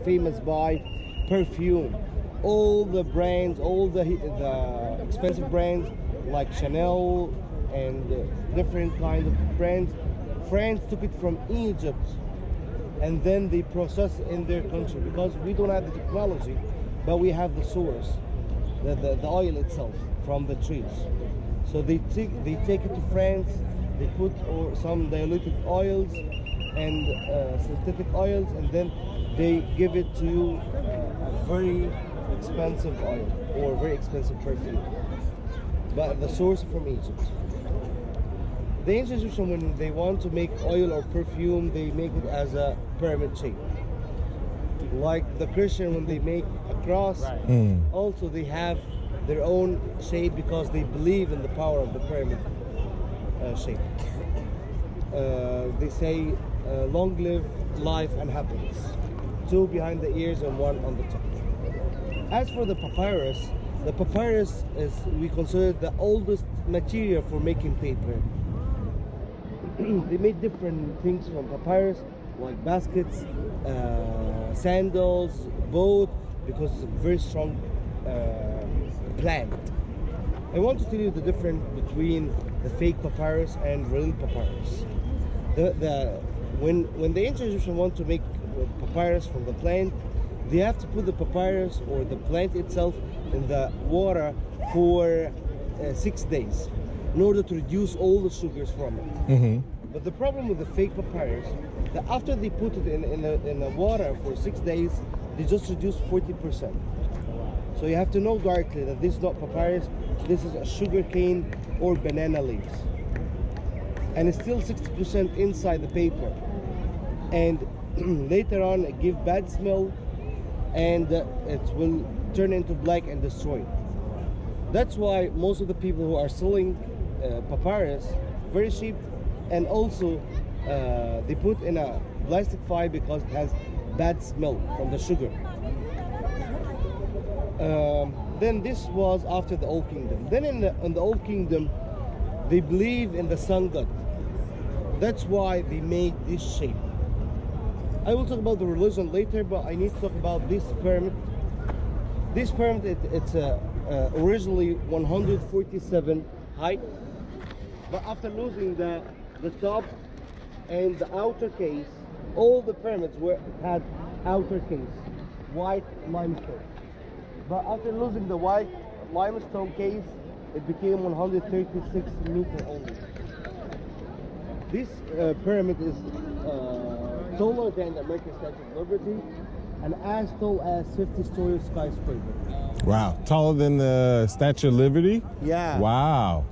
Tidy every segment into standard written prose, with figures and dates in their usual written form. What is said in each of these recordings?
famous by perfume. All the brands, all the expensive brands like Chanel and different kind of brands, France took it from Egypt and then they process in their country because we don't have the technology, but we have the source, the oil itself from the trees. So they take it to France. They put some diluted oils and synthetic oils, and then they give it to you a very expensive oil or very expensive perfume. But the source from Egypt. The ancient Egyptians, when they want to make oil or perfume, they make it as a pyramid shape. Like the Christian, when they make a cross, also they have their own shape because they believe in the power of the pyramid shape. They say, long live life and happiness. Two behind the ears and one on the top. As for the papyrus is, we consider the oldest material for making paper. They made different things from papyrus, like baskets, sandals, boat, because it's a very strong plant. I want to tell you the difference between the fake papyrus and real papyrus. When the ancient Egyptians want to make papyrus from the plant, they have to put the papyrus or the plant itself in the water for 6 days in order to reduce all the sugars from it. But the problem with the fake papyrus, that after they put it in the water for 6 days, they just reduce 40%. So you have to know directly that this is not papyrus, this is a sugar cane or banana leaves. And it's still 60% inside the paper. And later on it gives bad smell and it will turn into black and destroy. That's why most of the people who are selling papyrus, very cheap, and also they put in a plastic foil because it has bad smell from the sugar. Then this was after the Old Kingdom. Then in the Old Kingdom, they believe in the sun god. That's why they made this shape. I will talk about the religion later, but I need to talk about this pyramid. This pyramid, it's originally 147 height, but after losing the top and the outer case, all the pyramids had outer case, white limestone. But after losing the white limestone case, it became 136 meters only. This pyramid is taller than the American Statue of Liberty and as tall as 50-story skyscraper. Wow, taller than the Statue of Liberty? Yeah. Wow.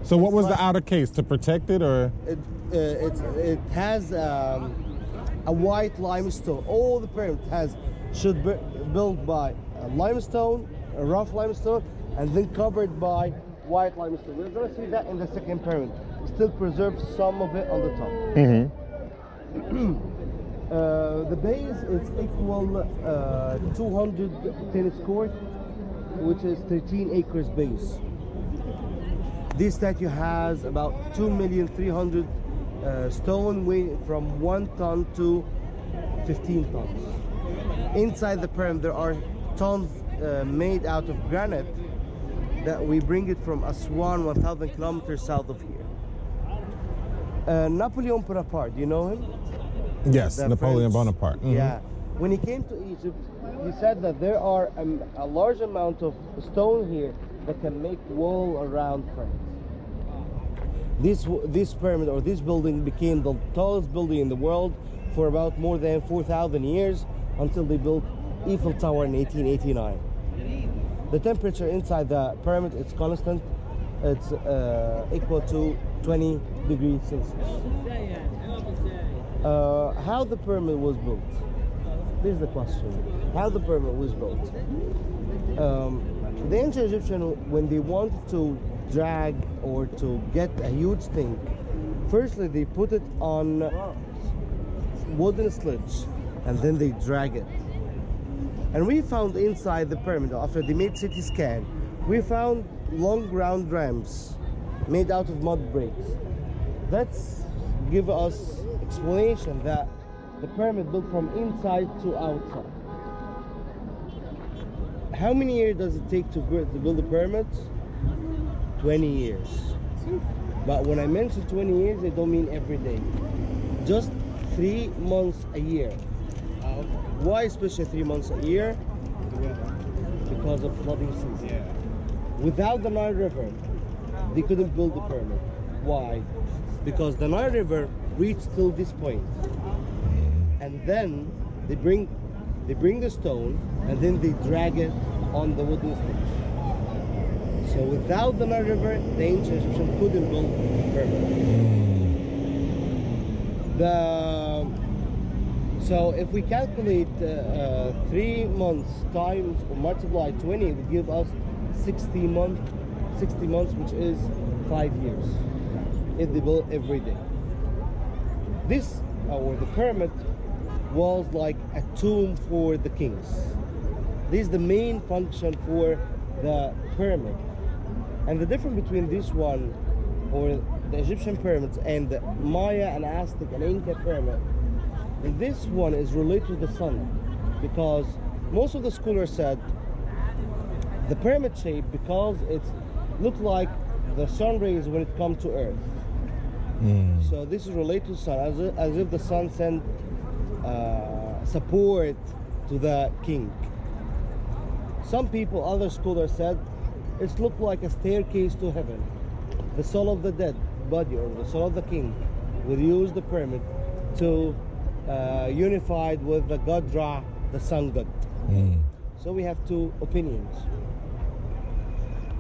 So what was the outer case, to protect it, or? It has a white limestone. All the pyramids should be built by limestone, a rough limestone, and then covered by white limestone. We're gonna see that in the second pyramid. Still preserves some of it on the top. The base is equal 200 tennis court, which is 13 acres base. This statue has about 2,300,000 stone weighing from 1 ton to 15 tons. Inside the pyramid there are tons made out of granite that we bring it from Aswan, 1,000 kilometers south of here. Napoleon Bonaparte, you know him? Yes, Napoleon French, Bonaparte. Yeah. When he came to Egypt, he said that there are a large amount of stone here that can make wall around France. This pyramid or this building became the tallest building in the world for about more than 4,000 years until they built Eiffel Tower in 1889. The temperature inside the pyramid is constant. It's equal to 20 degrees Celsius. How the pyramid was built? This is the question. How the pyramid was built? The ancient Egyptians, when they wanted to drag or to get a huge thing, firstly they put it on wooden sledge and then they drag it. And we found inside the pyramid, after they made CT scan, we found long ground ramps made out of mud bricks. That's give us explanation that the pyramid built from inside to outside. How many years does it take to build the pyramids? 20 years. But when I mention 20 years, I don't mean every day. Just 3 months a year. Why especially 3 months a year? Because of flooding season. Yeah. Without the Nile River, they couldn't build the pyramid. Why? Because the Nile River reached till this point, and then they bring the stone, and then they drag it on the wooden sticks. So without the Nile River, the ancient Egyptians couldn't build the pyramid. So if we calculate 3 months times or multiply 20, it would give us 60 months, which is 5 years. If they build every day. This, or the pyramid, was like a tomb for the kings. This is the main function for the pyramid. And the difference between this one, or the Egyptian pyramids, and the Maya and Aztec and Inca pyramid, this one is related to the sun, because most of the scholars said the pyramid shape, because it looked like the sun rays when it comes to earth. So this is related to the sun, as if the sun sent support to the king. Some people, other scholars said, it looked like a staircase to heaven. The soul of the dead body, or the soul of the king, would use the pyramid to unified with the god Ra, the sun god. So we have two opinions.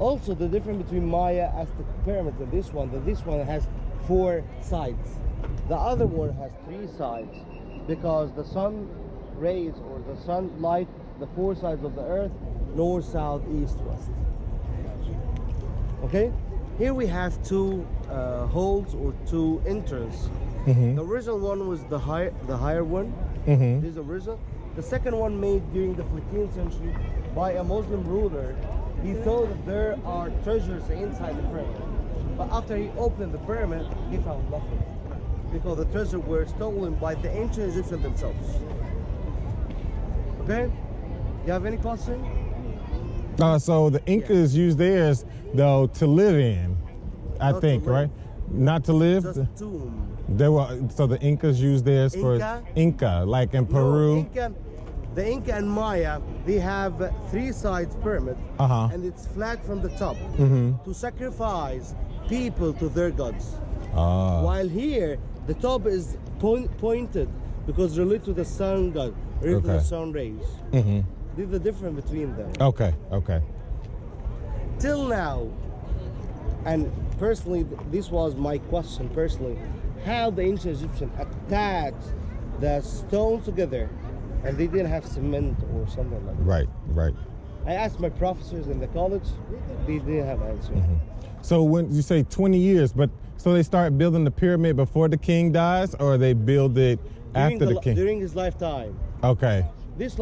Also, the difference between Maya, Aztec pyramids, and this one, that this one has 4 sides. The other one has 3 sides, because the sun rays, or the sunlight, the 4 sides of the earth: north, south, east, west. Okay, here we have 2 holes, or 2 entrances. The original one was the higher one. This is the original. The second one, made during the 14th century by a Muslim ruler. He thought that there are treasures inside the pyramid, but after he opened the pyramid, he found nothing, because the treasures were stolen by the ancient Egyptians themselves. Okay, you have any question? So the Incas used theirs though to live in, I Not to think, live. right? Not to live. Just tomb. They were, so the Incas used theirs for Inca? Inca, like in Peru. No, the Inca and Maya, they have 3 sides pyramid, and it's flat from the top to sacrifice people to their gods. While here, the top is pointed because related to the sun god, related to the sun rays. This is the difference between them. Okay. Till now, and personally, this was my question personally, how the ancient Egyptians attached the stones together, and they didn't have cement or something like that. Right. I asked my professors in the college, they didn't have an answer. So when you say 20 years, but so they start building the pyramid before the king dies, or they build it after the king? During his lifetime. Okay. This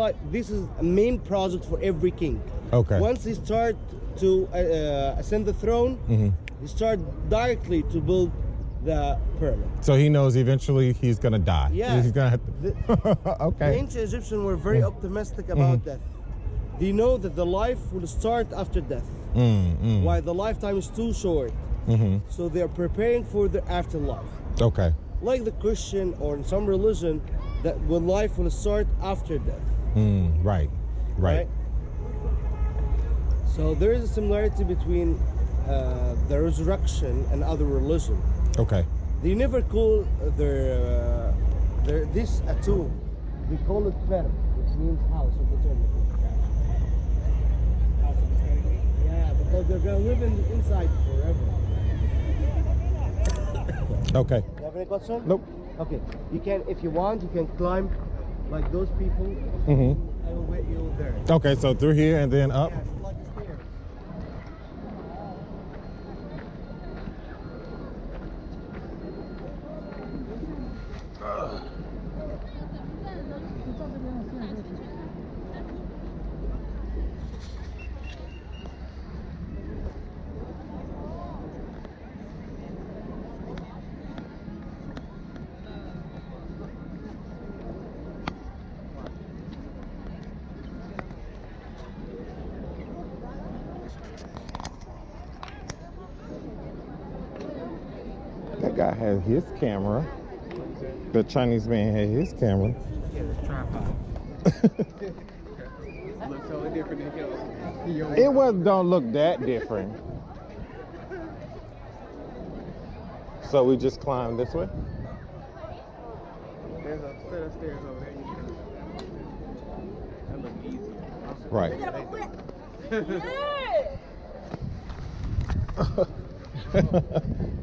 is a main project for every king. Okay. Once he start to ascend the throne, he start directly to build the pyramid. So he knows eventually he's gonna die. Yeah. He's gonna have to. The Okay. ancient Egyptians were very optimistic about death. They know that the life will start after death. While the lifetime is too short. So they are preparing for the afterlife. Okay. Like the Christian or in some religion, that life will start after death. Right. So there is a similarity between the resurrection and other religion. Okay. They never call this a tomb. They call it per, which means house of eternity. Yeah, because they're gonna live inside forever. Okay. You have any question? Nope. Okay. You can, if you want, you can climb like those people. I will wait you there. Okay, so through here and then up. Yes, like a stair. guy had his camera. The Chinese man had his camera. Yeah, the tripod. Looks totally different than yours. It don't look that different. So we just climbed this way? There's a set of stairs over there. That look easy. Right.